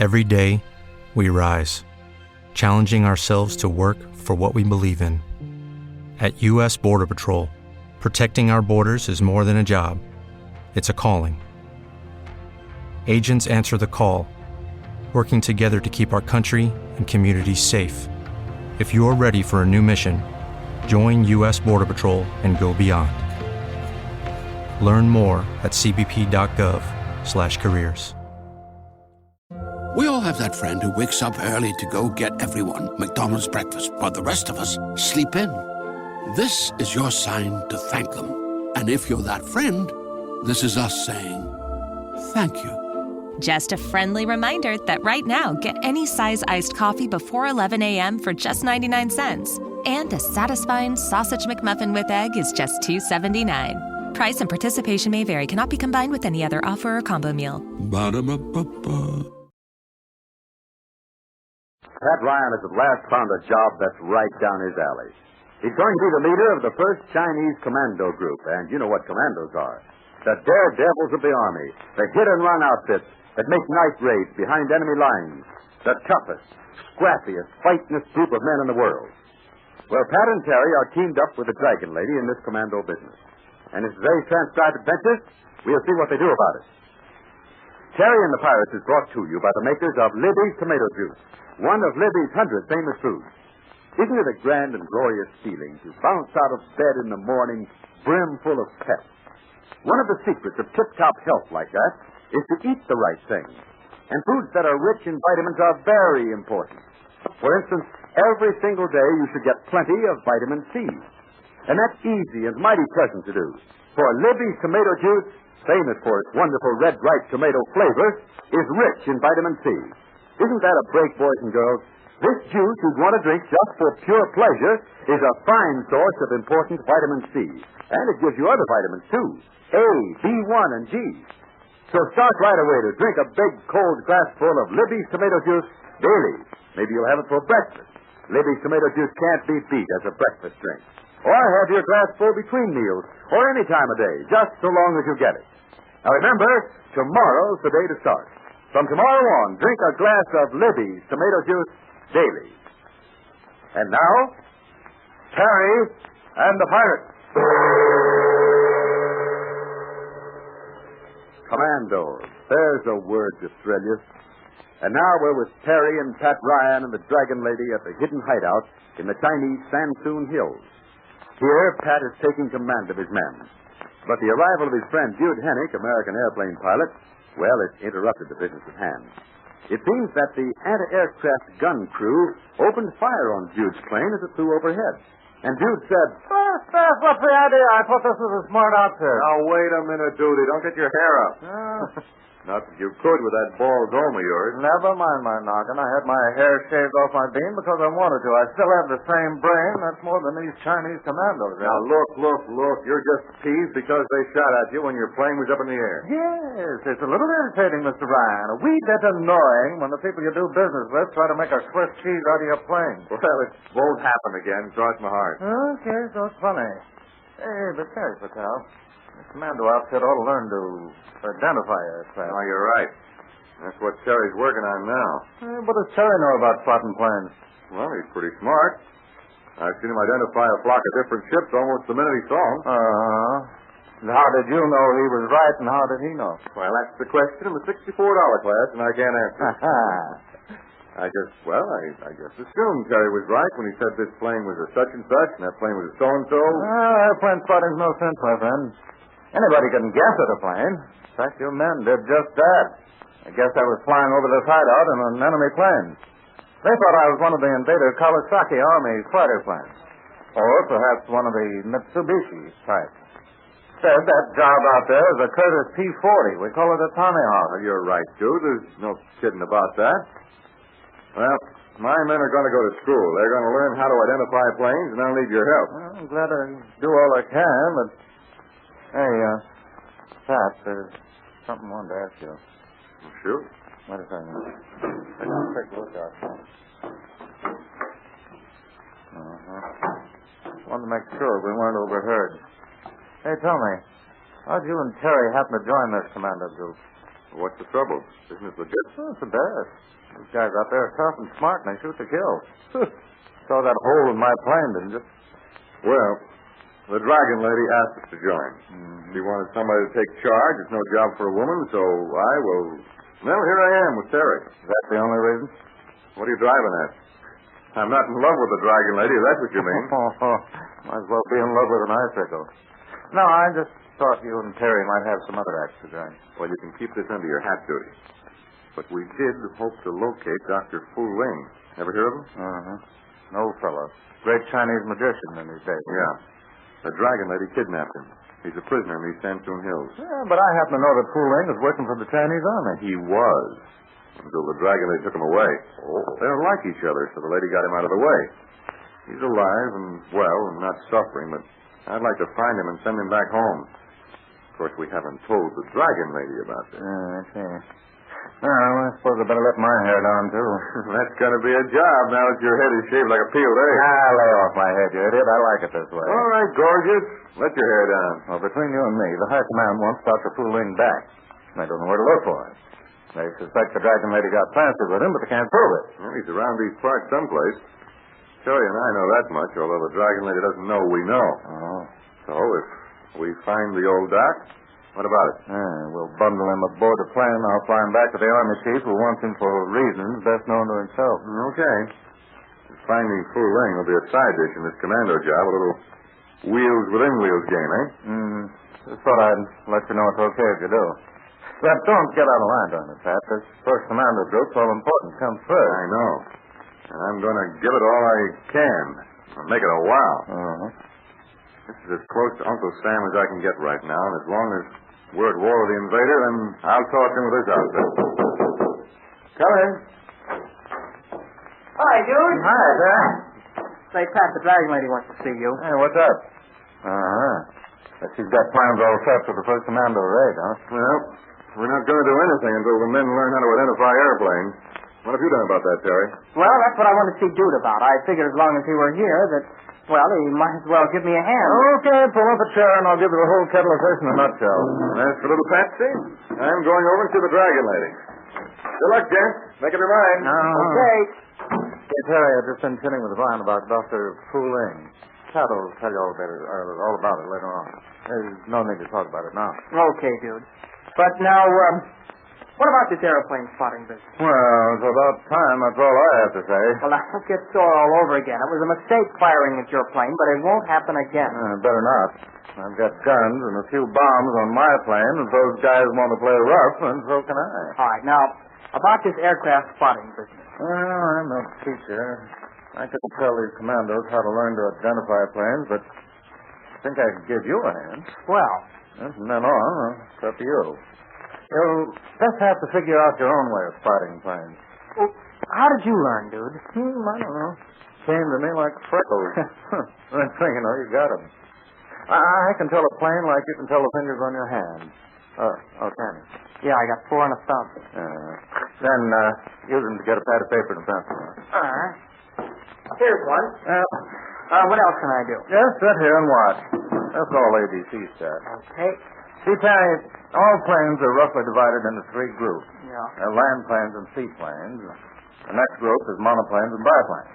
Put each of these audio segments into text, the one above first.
Every day, we rise, challenging ourselves to work for what we believe in. At U.S. Border Patrol, protecting our borders is more than a job. It's a calling. Agents answer the call, working together to keep our country and communities safe. If you're ready for a new mission, join U.S. Border Patrol and go beyond. Learn more at cbp.gov/careers. We all have that friend who wakes up early to go get everyone McDonald's breakfast, while the rest of us sleep in. This is your sign to thank them. And if you're that friend, this is us saying thank you. Just a friendly reminder that right now, get any size iced coffee before 11 a.m. for just 99 cents. And a satisfying sausage McMuffin with egg is just $2.79. Price and participation may vary. Cannot be combined with any other offer or combo meal. Ba-da-ba-ba-ba. Pat Ryan has at last found a job that's right down his alley. He's going to be the leader of the 1st Chinese Commando Group, and you know what commandos are. The daredevils of the Army, the hit-and-run outfits that make night raids behind enemy lines, the toughest, scrappiest, fightingest group of men in the world. Well, Pat and Terry are teamed up with the Dragon Lady in this commando business. And in today's transcribed adventures, we'll see what they do about it. Terry and the Pirates is brought to you by the makers of Libby's Tomato Juice, one of Libby's 100 famous foods. Isn't it a grand and glorious feeling to bounce out of bed in the morning brimful of pep? One of the secrets of tip-top health like that is to eat the right things. And foods that are rich in vitamins are very important. For instance, every single day you should get plenty of vitamin C. And that's easy and mighty pleasant to do. For Libby's Tomato Juice, famous for its wonderful red ripe tomato flavor, is rich in vitamin C. Isn't that a break, boys and girls? This juice you'd want to drink just for pure pleasure is a fine source of important vitamin C. And it gives you other vitamins, too. A, B1, and G. So start right away to drink a big, cold glassful of Libby's Tomato Juice daily. Maybe you'll have it for breakfast. Libby's Tomato Juice can't be beat as a breakfast drink. Or have your glassful between meals, or any time of day, just so long as you get it. Now remember, tomorrow's the day to start. From tomorrow on, drink a glass of Libby's Tomato Juice daily. And now, Terry and the Pirates. Commandos. There's a word to thrill you. And now we're with Terry and Pat Ryan and the Dragon Lady at the hidden hideout in the Chinese Sansoon Hills. Here, Pat is taking command of his men. But the arrival of his friend Jude Hennick, American airplane pilot, well, it interrupted the business at hand. It seems that the anti-aircraft gun crew opened fire on Jude's plane as it flew overhead. And Jude said, What's the idea? I thought this was a smart outfit. Now, wait a minute, Duty. Don't get your hair up. Not that you could with that bald dome of yours. Never mind my noggin. I had my hair shaved off my bean because I wanted to. I still have the same brain. That's more than these Chinese commandos have. Now, look. You're just teased because they shot at you when your plane was up in the air. Yes, it's a little irritating, Mr. Ryan. A wee bit annoying when the people you do business with try to make a Swiss cheese out of your plane. Well, it won't happen again. Cross my heart. Okay, so it's funny. Hey, but Terry Patel, this commando outfit ought to learn to identify aircraft. Oh, you're right. That's what Terry's working on now. What does Terry know about plotting planes? Well, he's pretty smart. I've seen him identify a flock of different ships almost the minute he saw them. How did you know he was right, and how did he know? Well, that's the question in the $64 class, and I can't answer. I just assumed Terry was right when he said this plane was a such and such, and that plane was a so-and-so. Airplane spotting's no sense, my friend. Anybody can guess at a plane. In fact, your men did just that. I guess I was flying over this hideout in an enemy plane. They thought I was one of the invader Kawasaki Army fighter planes. Or perhaps one of the Mitsubishi type. Said that job out there is a Curtiss P-40. We call it a Tomahawk. Well, you're right, Jude. There's no kidding about that. Well, my men are going to go to school. They're going to learn how to identify planes, and I'll need your help. Well, I'm glad to do all I can, but... Hey, Pat, there's something I wanted to ask you. Well, sure. Wait a second. I'll take a look out. Wanted to make sure we weren't overheard. Hey, tell me, how'd you and Terry happen to join this commando group? What's the trouble? Isn't it legit? Oh, it's the best. These guys out there are tough and smart, and they shoot to kill. Saw that hole in my plane, didn't you? Well, the Dragon Lady asked us to join. She wanted somebody to take charge. It's no job for a woman, so well, here I am with Terry. Is that the only reason? What are you driving at? I'm not in love with the Dragon Lady, if that's what you mean. Might as well be in love with an icicle. No, I just thought you and Terry might have some other acts to join. Well, you can keep this under your hat duty. But we did hope to locate Dr. Fu Ling. Ever hear of him? Uh-huh. An old fellow. Great Chinese magician in his day. Yeah. The Dragon Lady kidnapped him. He's a prisoner in these Sandstone Hills. Yeah, but I happen to know that Fu Ling is working for the Chinese army. He was. Until the Dragon Lady took him away. They don't like each other, so the lady got him out of the way. He's alive and well and not suffering, but I'd like to find him and send him back home. Of course, we haven't told the Dragon Lady about this. I see. Well, I suppose I better let my hair down, too. That's going to be a job now that your head is shaved like a peeled egg. Lay off my head, you idiot. I like it this way. All right, gorgeous. Let your hair down. Well, between you and me, the high command wants Dr. Fu Ling back. They don't know where to look for him. They suspect the Dragon Lady got planted with him, but they can't prove it. Well, he's around these parts someplace. Terry and I know that much, although the Dragon Lady doesn't know we know. Oh. So if we find the old doc, what about it? We'll bundle him aboard the plane. I'll fly him back to the Army chief who wants him for reasons best known to himself. Okay. Finding Fu Ling will be a side dish in this commando job, a little wheels within wheels game, eh? Just thought I'd let you know it's okay if you do. But don't get out of line on it, Pat. This first commando group's all important. Comes first. I know. And I'm going to give it all I can. I'll make it a wow. Uh-huh. This is as close to Uncle Sam as I can get right now, and as long as we're at war with the invader, then I'll talk to him with this outfit. Come in. Hi, dude. Hi, there. Say, Pat, the Dragon Lady wants to see you. Hey, what's up? Uh-huh. But she's got plans all set for the first commando raid, huh? Well, we're not going to do anything until the men learn how to identify airplanes. What have you done about that, Terry? Well, that's what I wanted to see Dude about. I figured as long as he were here that, well, he might as well give me a hand. Okay, pull up a chair and I'll give you the whole kettle of fish in a nutshell. And as for little Patsy, I'm going over to see the Dragon Lady. Good luck, gents. Make up your mind. Okay. Hey, Terry, I've just been kidding with Vine about Dr. Fu Ling. Pat will tell you all about it later on. There's no need to talk about it now. Okay, dude. But now, what about this airplane spotting business? Well, it's about time. That's all I have to say. Well, I'll get sore all over again. It was a mistake firing at your plane, but it won't happen again. Better not. I've got guns and a few bombs on my plane. If those guys want to play rough, then so can I. All right, now, about this aircraft spotting business. Well, I'm no teacher. I could tell these commandos how to learn to identify planes, but I think I could give you a hand. Well, From then on, it's up to you. You'll just have to figure out your own way of spotting planes. how did you learn, dude? I don't know. Came to me like freckles. Next thing you know, you got them. I can tell a plane like you can tell the fingers on your hand. Can you? Yeah, I got 4 and a thumb. Then use them to get a pad of paper and a pencil. All right. Here's one. What else can I do? Just sit here and watch. That's all ABC said. Okay. See, Terry, all planes are roughly divided into 3 groups. Yeah. Land planes and seaplanes. The next group is monoplanes and biplanes.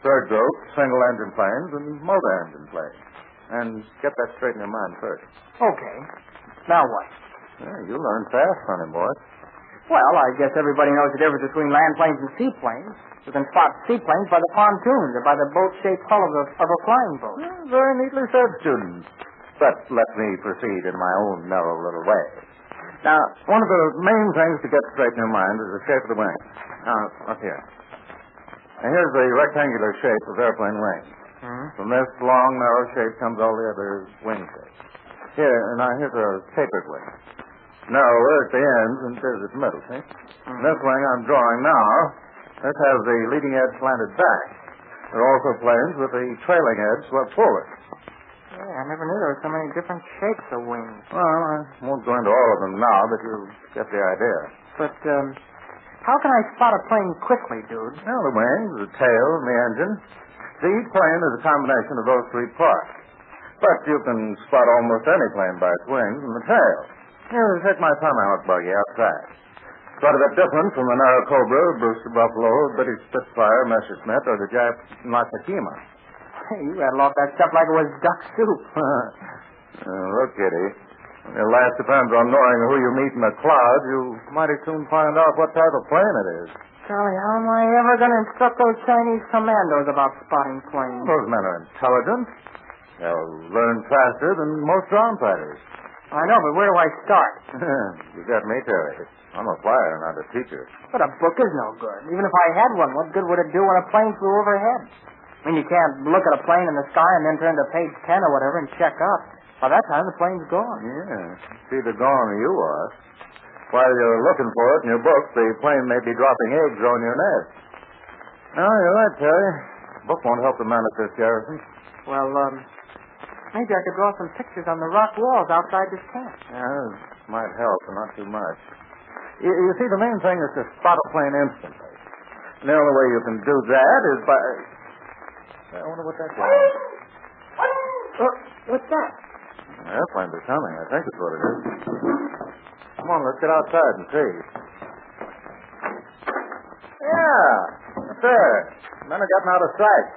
Third group, single-engine planes and motor-engine planes. And get that straight in your mind first. Okay. Now what? Yeah, you learn fast, honey boy. Well, I guess everybody knows the difference between land planes and seaplanes. You can spot seaplanes by the pontoons or by the boat-shaped hull of a flying boat. Yeah, very neatly said, student. But let me proceed in my own narrow little way. Now, one of the main things to get straight in your mind is the shape of the wings. Now, up here. Now, here's the rectangular shape of airplane wings. Mm-hmm. From this long, narrow shape comes all the other wing shapes. Here's a tapered wing. Narrower at the ends and bigger at the middle, see? Mm-hmm. This wing I'm drawing now, this has the leading edge slanted back. There are also planes with the trailing edge swept forward. Yeah, I never knew there were so many different shapes of wings. Well, I won't go into all of them now, but you'll get the idea. But, how can I spot a plane quickly, dude? Well, the wings, the tail, and the engine. See, each plane is a combination of those 3 parts. But you can spot almost any plane by its wings and the tail. Yeah, take my tomahawk buggy outside. Quite a bit different from an Cobra, Brewster Buffalo, British Spitfire, Messerschmitt, or the Jap Masakima. Hey, you rattle off that stuff like it was duck soup. Look, Kitty, your last depends on knowing who you meet in the clouds. You mighty soon find out what type of plane it is. Charlie, how am I ever going to instruct those Chinese commandos about spotting planes? Those men are intelligent. They'll learn faster than most ground fighters. I know, but where do I start? You got me, Terry. I'm a flyer, not a teacher. But a book is no good. Even if I had one, what good would it do when a plane flew overhead? I mean, you can't look at a plane in the sky and then turn to page 10 or whatever and check up. By that time, the plane's gone. Yeah, it's either gone or you are. While you're looking for it in your book, the plane may be dropping eggs on your nest. No, you're right, Terry. The book won't help the man at this garrison. Well, maybe I could draw some pictures on the rock walls outside this camp. Yeah, it might help, but not too much. You see, the main thing is to spot a plane instantly. And the only way you can do that is by... I wonder what that is. What's that? Airplanes are coming. I think that's what it is. Come on, let's get outside and see. Yeah, up there. Men are getting out of sight.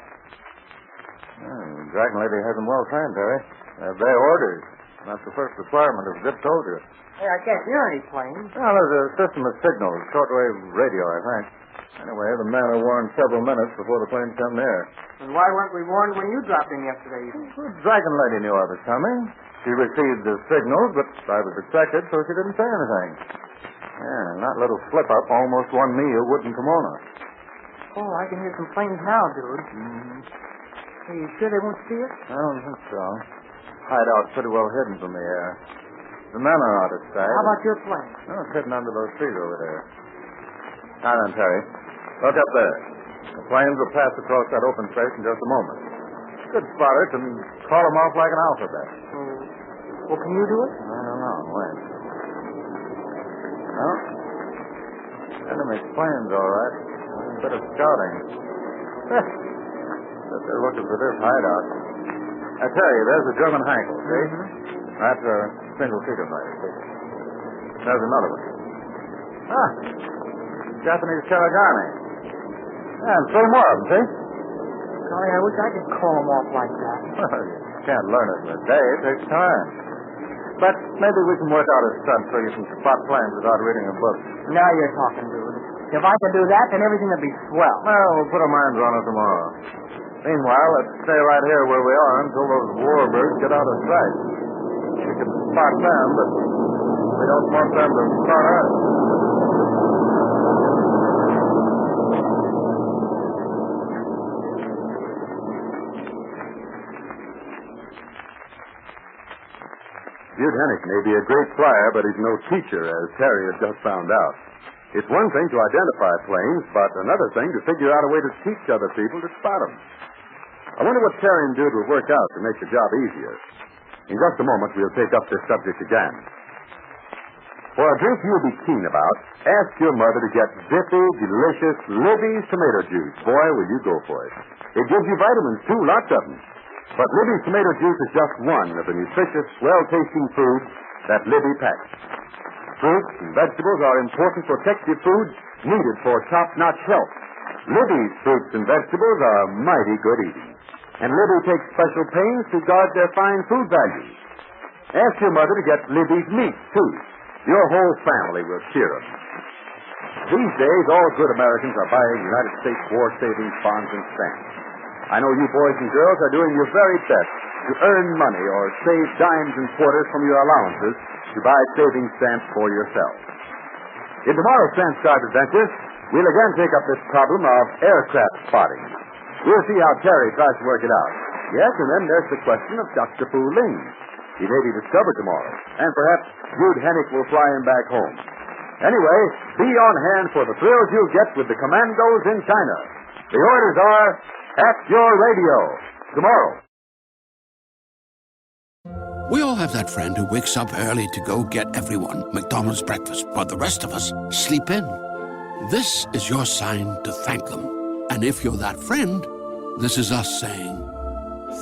The Dragon Lady has them well trained, Terry. They have their orders. That's the first requirement of a good soldier. Hey, I can't hear any planes. Well, there's a system of signals, shortwave radio, I think. Anyway, the men are warned several minutes before the planes come near. And why weren't we warned when you dropped in yesterday evening? The Dragon Lady knew I was coming. She received the signals, but I was expected, so she didn't say anything. Yeah, and that little slip-up almost won me a wooden kimono. Oh, I can hear some planes now, dude. Mm-hmm. Are you sure they won't see us? I don't think so. Hideout's pretty well hidden from the air. The men are out of sight. How about your plane? Oh, it's hidden under those trees over there. Now then, Terry, look up there. The planes will pass across that open space in just a moment. Good spotters can call them off like an alphabet. Well, can you do it? I don't know. Wait. No. Enemy's planes, all right. A bit of scouting. But they're looking for this hideout. I tell you, there's a German Hankel, see? Mm-hmm. That's a single-seater fighter, see? There's another one. Ah, Japanese Karagani. Yeah, and three more of them, see? Golly, I wish I could call them off like that. Well, you can't learn it in a day. It takes time. But maybe we can work out a stunt so you can spot planes without reading a book. Now you're talking, dude. If I could do that, then everything would be swell. Well, we'll put our minds on it tomorrow. Meanwhile, let's stay right here where we are until those warbirds get out of sight. We can spot them, but we don't want them to spot us. Jude Hennick may be a great flyer, but he's no teacher, as Terry has just found out. It's one thing to identify planes, but another thing to figure out a way to teach other people to spot them. I wonder what Terry and Jude will work out to make the job easier. In just a moment, we'll take up this subject again. For a drink you'll be keen about, ask your mother to get zippy, delicious Libby's tomato juice. Boy, will you go for it. It gives you vitamins, too, lots of them. But Libby's tomato juice is just one of the nutritious, well-tasting foods that Libby packs. Fruits and vegetables are important protective foods needed for top-notch health. Libby's fruits and vegetables are mighty good eating. And Libby takes special pains to guard their fine food values. Ask your mother to get Libby's meat, too. Your whole family will cheer them. These days, all good Americans are buying United States war savings bonds and stamps. I know you boys and girls are doing your very best to earn money or save dimes and quarters from your allowances to buy savings stamps for yourselves. In tomorrow's transcribed adventure, we'll again take up this problem of aircraft spotting. We'll see how Terry tries to work it out. Yes, and then there's the question of Dr. Fu Ling. He may be discovered tomorrow, and perhaps Jude Hennick will fly him back home. Anyway, be on hand for the thrills you'll get with the commandos in China. The orders are at your radio tomorrow. We all have that friend who wakes up early to go get everyone McDonald's breakfast, while the rest of us sleep in. This is your sign to thank them. And if you're that friend, this is us saying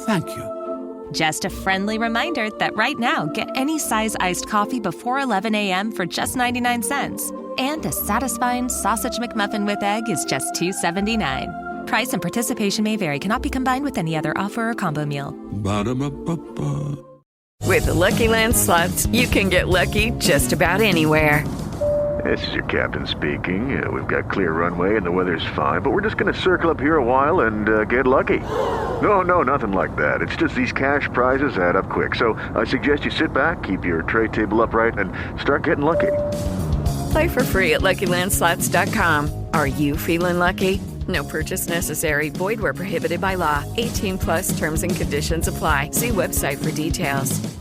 thank you. Just a friendly reminder that right now, get any size iced coffee before 11 a.m. for just 99 cents. And a satisfying sausage McMuffin with egg is just $2.79. Price and participation may vary. Cannot be combined with any other offer or combo meal. Ba-da-ba-ba-ba. With the Lucky Land Slots, you can get lucky just about anywhere. This is your captain speaking. We've got clear runway and the weather's fine, but we're just going to circle up here a while and get lucky. No, nothing like that. It's just these cash prizes add up quick. So I suggest you sit back, keep your tray table upright, and start getting lucky. Play for free at LuckyLandSlots.com. Are you feeling lucky? No purchase necessary. Void where prohibited by law. 18+ terms and conditions apply. See website for details.